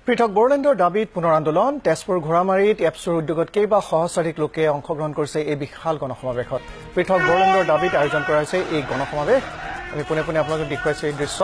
পৃথক বড়োলেণ্ডৰ দাবীত পুনৰ আন্দোলন তেজপুৰ ঘোঁৰামাৰীত এপছৰ উদ্যোগত কেইবা সহস্ৰাধিক লোকে অংশগ্ৰহণ কৰিছে এই বিশাল গণসমাৱেশত পৃথক বড়োলেণ্ডৰ দাবীত আয়োজন কৰা হৈছে এই গণসমাৱেশ আমি পুনে পুনে আপোনালোকক দেখুৱাইছো এই দৃশ্য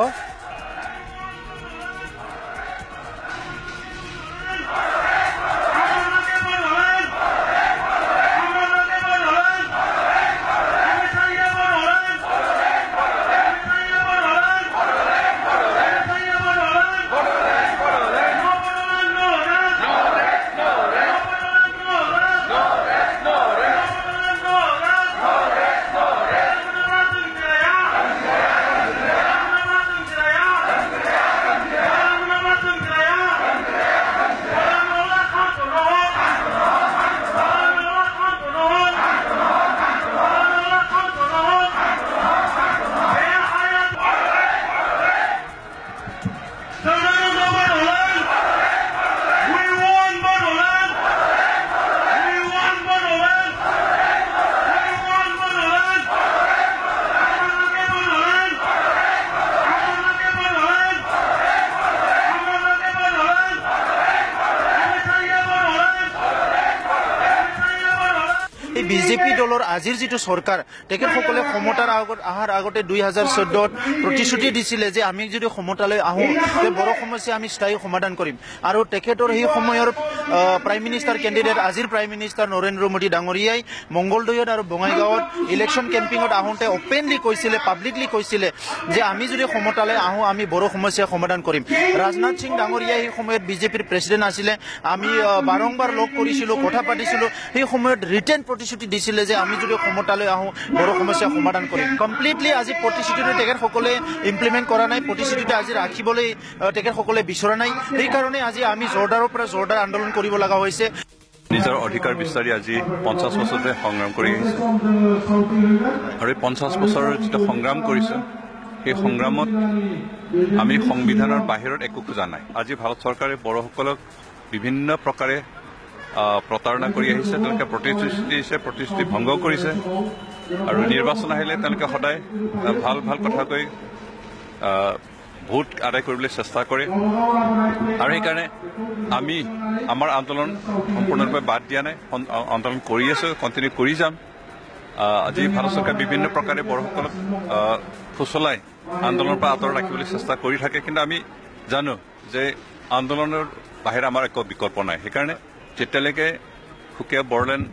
বিজেপি দলৰ আজিৰ যিটো চৰকাৰ তেখেতসকলে ক্ষমতাৰ অহাৰ আগতে 2014ত প্ৰতিশ্ৰুতি দিছিলে যে আমি যদি ক্ষমতালৈ আহোঁ তে বড়ো সমস্যা আমি স্থায়ী সমাধান কৰিম আৰু তেখেতৰ সেই সময়ৰ প্ৰাইম মিনিষ্টাৰ কেণ্ডিডেট আজিৰ প্ৰাইম মিনিষ্টাৰ নৰেন্দ্ৰ মোদী ডাঙৰীয়াই মংগলদৈত আৰু বঙাইগাঁৱত ইলেকশ্যন কেম্পিঙত আহোঁতে অপেনলি কৈছিলে পাব্লিকলি কৈছিলে যে আমি যদি ক্ষমতালৈ আহোঁ আমি বড়ো সমস্যা সমাধান কৰিম ৰাজনাথ সিং ডাঙৰীয়াই সেই সময়ত বিজেপিৰ প্ৰেচিডেণ্ট আছিলে আমি বাৰম্বাৰ লগ কৰিছিলোঁ কথা পাতিছিলোঁ সেই সময়ত ৰিটেন প্ৰতিশ্ৰুতি দিছিলে যে আমি যদি ক্ষমতালৈ আহোঁ বড়ো সমস্যা সমাধান কৰিম কমপ্লিটলি আজি প্ৰতিশ্ৰুতিটো তেখেতসকলে ইমপ্লিমেণ্ট কৰা নাই প্ৰতিশ্ৰুতিটো আজি ৰাখিবলৈ তেখেতসকলে বিচৰা নাই সেইকাৰণে আজি আমি জোৰদাৰৰ পৰা জোৰদাৰ আন্দোলন কৰিব লগা হৈছে নিজৰ অধিকাৰ বিচাৰি আজি 50 বছৰতে সংগ্ৰাম কৰি আহিছে আৰু এই 50 বছৰৰ যিটো সংগ্ৰাম কৰিছে সেই সংগ্ৰামত আমি সংবিধানৰ বাহিৰত একো খোজা নাই আজি ভাৰত চৰকাৰে বড়োসকলক বিভিন্ন প্ৰকাৰে প্ৰতাৰণা কৰি আহিছে তেওঁলোকে প্ৰতিশ্ৰুতি দিছে প্ৰতিশ্ৰুতি ভংগ কৰিছে আৰু নিৰ্বাচন আহিলে তেওঁলোকে সদায় ভাল ভাল কথা কৈ ভোট আদায় কৰিবলৈ চেষ্টা কৰে আৰু সেইকাৰণে আমি আমাৰ আন্দোলন সম্পূৰ্ণৰূপে বাদ দিয়া নাই আন্দোলন কৰি আছো কণ্টিনিউ কৰি যাম আজি ভাৰত চৰকাৰে বিভিন্ন প্ৰকাৰে বড়োসকলক ফুচলাই আন্দোলনৰ পৰা আঁতৰত ৰাখিবলৈ চেষ্টা কৰি থাকে কিন্তু আমি জানো যে আন্দোলনৰ বাহিৰে আমাৰ একো বিকল্প নাই সেইকাৰণে যেতিয়ালৈকে সুকীয়া বড়োলেণ্ড